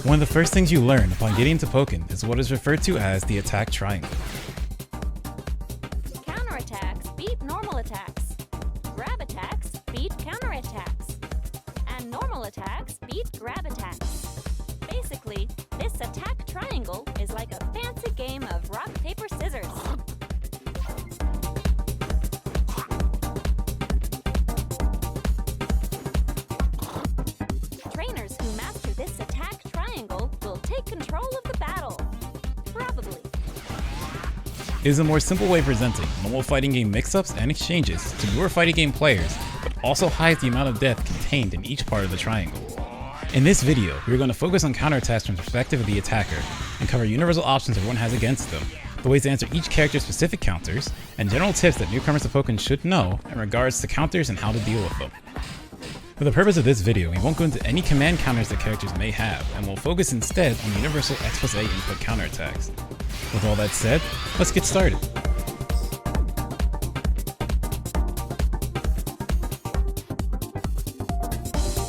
One of the first things you learn upon getting into Pokken is what is referred to as the attack triangle. Counter attacks beat normal attacks. Grab attacks beat counter attacks. And normal attacks beat grab attacks. Basically, this attack triangle is like a fancy game of rock, paper, scissors. Trainers who master this attack triangle will take control of the battle. Probably. It is a more simple way of presenting normal fighting game mix-ups and exchanges to newer fighting game players, but also hides the amount of depth contained in each part of the triangle. In this video, we are going to focus on counterattacks from the perspective of the attacker, and cover universal options everyone has against them, the ways to answer each character's specific counters, and general tips that newcomers to Pokken should know in regards to counters and how to deal with them. For the purpose of this video, we won't go into any command counters that characters may have, and we'll focus instead on universal X+A input counterattacks. With all that said, let's get started.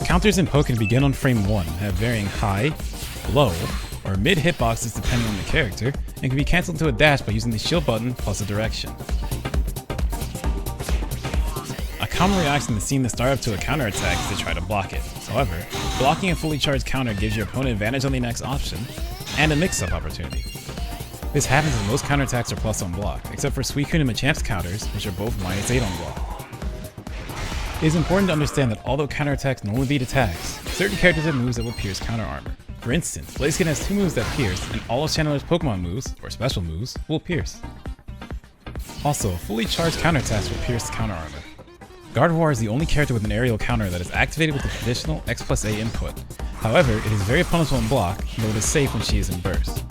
Counters in Pokken begin on frame 1 and have varying high, low, or mid hitboxes depending on the character, and can be cancelled to a dash by using the shield button plus a direction. A common reaction to seeing the start up to a counterattack is to try to block it. However, blocking a fully charged counter gives your opponent advantage on the next option, and a mix-up opportunity. This happens as most counterattacks are plus on block, except for Suicune and Machamp's counters, which are both -8 on block. It is important to understand that although counterattacks normally beat attacks, certain characters have moves that will pierce counter armor. For instance, Blaziken has 2 moves that pierce, and all of Chandler's Pokemon moves, or special moves, will pierce. Also, fully charged counterattacks will pierce counter armor. Gardevoir is the only character with an aerial counter that is activated with the traditional X+A input. However, it is very punishable in block, though it is safe when she is in burst.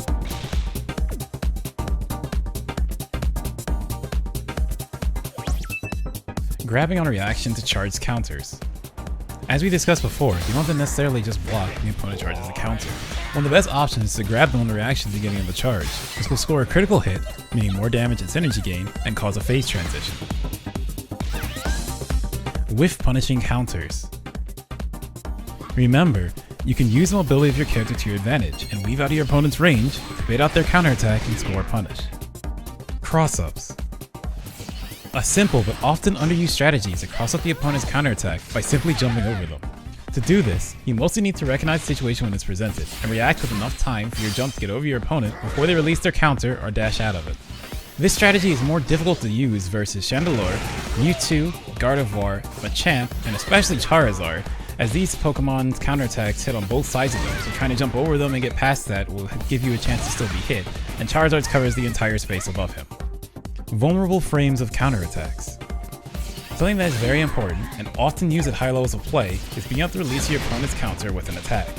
Grabbing on reaction to charged counters. As we discussed before, you don't have to necessarily just block when the opponent charges a counter. One of the best options is to grab them on the reaction to the beginning of the charge. This will score a critical hit, meaning more damage and synergy gain, and cause a phase transition. Whiff punishing counters. Remember, you can use the mobility of your character to your advantage and weave out of your opponent's range to bait out their counterattack and score a punish. Cross-ups. A simple but often underused strategy is to cross up the opponent's counterattack by simply jumping over them. To do this, you mostly need to recognize the situation when it's presented, and react with enough time for your jump to get over your opponent before they release their counter or dash out of it. This strategy is more difficult to use versus Chandelure, Mewtwo, Gardevoir, Machamp, and especially Charizard, as these Pokemon's counterattacks hit on both sides of them, so trying to jump over them and get past that will give you a chance to still be hit, and Charizard's covers the entire space above him. Vulnerable frames of counterattacks. Something that is very important, and often used at high levels of play, is being able to release your opponent's counter with an attack.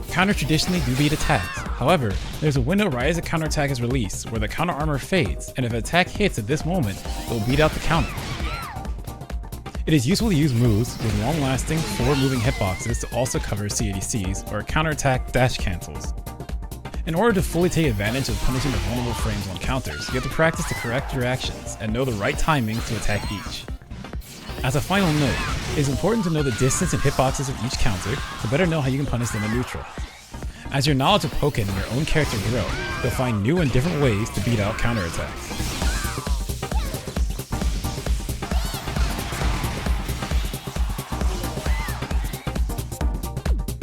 Counters traditionally do beat attacks, however, there's a window right as a counterattack is released where the counter armor fades, and if an attack hits at this moment, it will beat out the counter. It is useful to use moves with long-lasting, forward-moving hitboxes to also cover CADCs or counterattack dash cancels. In order to fully take advantage of punishing the vulnerable frames on counters, you have to practice the correct reactions and know the right timing to attack each. As a final note, it is important to know the distance and hitboxes of each counter to better know how you can punish them in neutral. As your knowledge of Pokken and your own character grow, you'll find new and different ways to beat out counterattacks.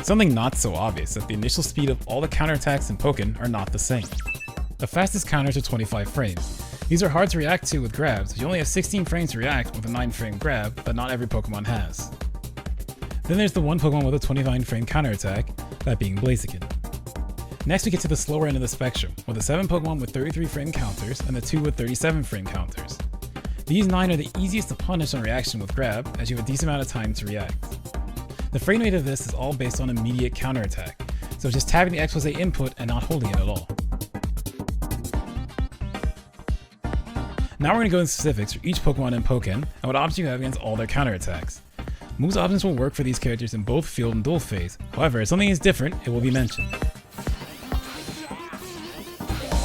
Something not so obvious is that the initial speed of all the counterattacks in Pokken are not the same. The fastest counters are 25 frames. These are hard to react to with grabs, as you only have 16 frames to react with a 9-frame grab that not every Pokemon has. Then there's the one Pokemon with a 29-frame counterattack, that being Blaziken. Next we get to the slower end of the spectrum, with the 7 Pokemon with 33-frame counters and the 2 with 37-frame counters. These 9 are the easiest to punish on reaction with grab, as you have a decent amount of time to react. The frame rate of this is all based on immediate counterattack, so just tapping the X+A input and not holding it at all. Now we're going to go into specifics for each Pokemon in Pokken and what options you have against all their counterattacks. Moves options will work for these characters in both field and dual phase, however if something is different, it will be mentioned.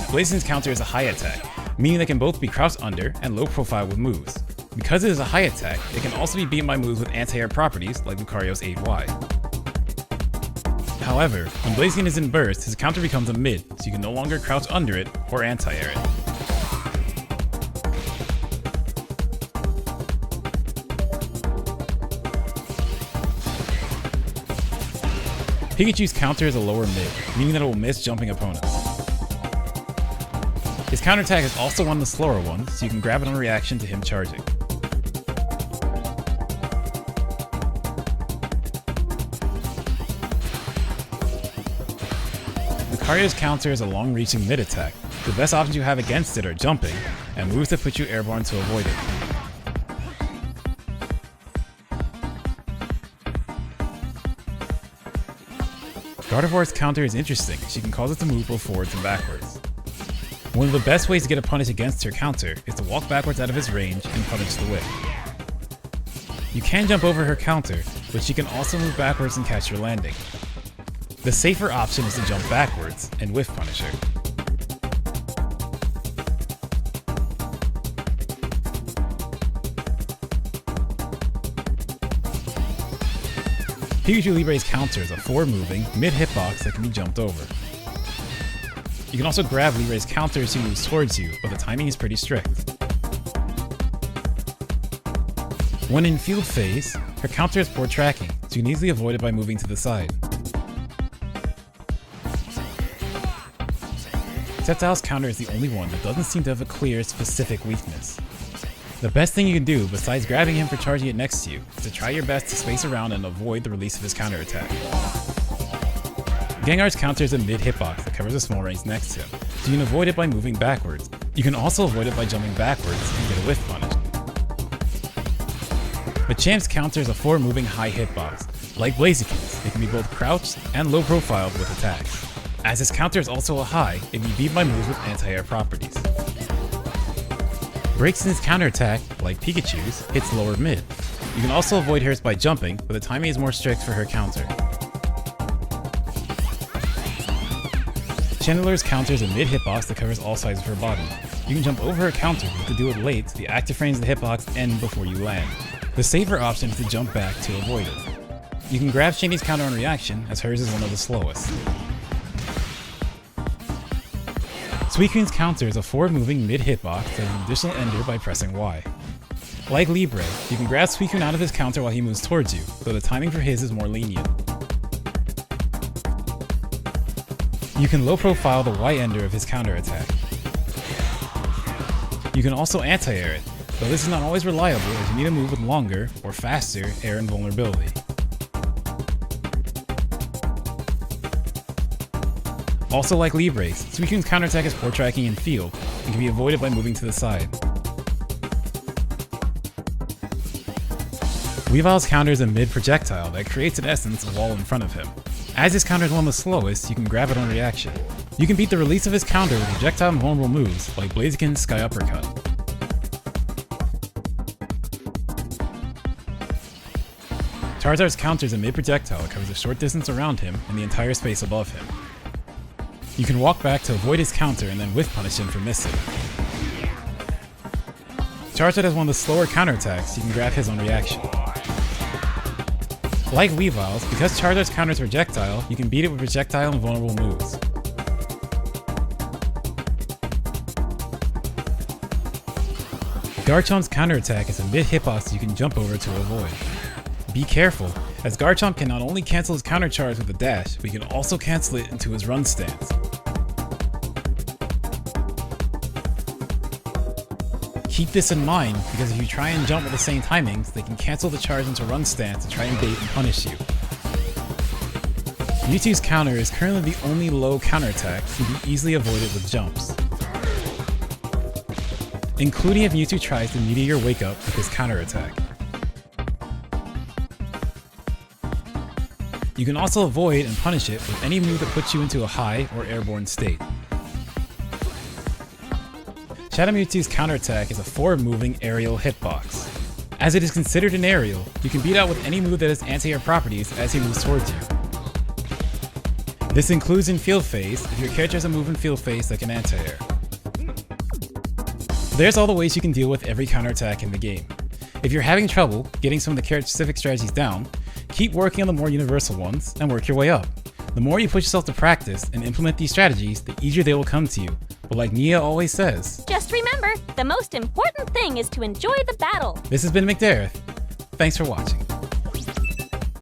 Blaziken's counter is a high attack, meaning they can both be crouched under and low profile with moves. Because it is a high attack, it can also be beaten by moves with anti-air properties like Lucario's 8Y. However, when Blaziken is in burst, his counter becomes a mid, so you can no longer crouch under it or anti-air it. Pikachu's counter is a lower mid, meaning that it will miss jumping opponents. His counter attack is also one of the slower ones, so you can grab it on reaction to him charging. Lucario's counter is a long-reaching mid attack. The best options you have against it are jumping, and moves that put you airborne to avoid it. Gardevoir's counter is interesting, she can cause it to move both forwards and backwards. One of the best ways to get a punish against her counter is to walk backwards out of his range and punish the whip. You can jump over her counter, but she can also move backwards and catch your landing. The safer option is to jump backwards and whiff punish her. Pikachu Libre's counter is a forward-moving, mid-hitbox that can be jumped over. You can also grab Libre's counter as he moves towards you, but the timing is pretty strict. When in field phase, her counter is poor tracking, so you can easily avoid it by moving to the side. Sceptile's counter is the only one that doesn't seem to have a clear, specific weakness. The best thing you can do, besides grabbing him for charging it next to you, is to try your best to space around and avoid the release of his counter attack. Gengar's counter is a mid-hitbox that covers a small range next to him, so you can avoid it by moving backwards. You can also avoid it by jumping backwards and get a whiff punish. Machamp's counter is a forward-moving high hitbox. Like Blaziken's, it can be both crouched and low-profiled with attacks. As his counter is also a high, it can be beat by moves with anti-air properties. Braixen's counter attack, like Pikachu's, hits lower mid. You can also avoid hers by jumping, but the timing is more strict for her counter. Chandeler's counter is a mid hitbox that covers all sides of her body. You can jump over her counter, but to do it late, the active frames of the hitbox end before you land. The safer option is to jump back to avoid it. You can grab Shandy's counter on reaction, as hers is one of the slowest. Suicune's counter is a forward-moving mid-hitbox that has an additional ender by pressing Y. Like Libre, you can grab Suicune out of his counter while he moves towards you, though the timing for his is more lenient. You can low-profile the Y ender of his counter attack. You can also anti-air it, though this is not always reliable as you need a move with longer, or faster, air invulnerability. Also like Libre's, Suicune's counterattack is poor tracking in field, and can be avoided by moving to the side. Weavile's counter is a mid-projectile that creates in essence a wall in front of him. As his counter is one of the slowest, you can grab it on reaction. You can beat the release of his counter with projectile invulnerable moves like Blaziken's Sky Uppercut. Charizard's counter is a mid-projectile that covers a short distance around him and the entire space above him. You can walk back to avoid his counter and then whiff punish him for missing. Charizard has one of the slower counterattacks, you can grab his on reaction. Like Weavile's, because Charizard's counter is projectile, you can beat it with projectile and vulnerable moves. Garchomp's counterattack is a mid-hitbox that you can jump over to avoid. Be careful, as Garchomp can not only cancel his counter charge with a dash, but he can also cancel it into his run stance. Keep this in mind, because if you try and jump with the same timings, they can cancel the charge into run stance and try and bait and punish you. Mewtwo's counter is currently the only low counterattack and can be easily avoided with jumps. Including if Mewtwo tries to Meteor Wake Up with his counterattack. You can also avoid and punish it with any move that puts you into a high or airborne state. Shadow Mewtwo's counterattack is a forward-moving aerial hitbox. As it is considered an aerial, you can beat out with any move that has anti-air properties as he moves towards you. This includes in field phase if your character has a move in field phase that can anti-air. There's all the ways you can deal with every counterattack in the game. If you're having trouble getting some of the character-specific strategies down, keep working on the more universal ones and work your way up. The more you push yourself to practice and implement these strategies, the easier they will come to you. But like Nia always says, just remember, the most important thing is to enjoy the battle. This has been McDareth. Thanks for watching.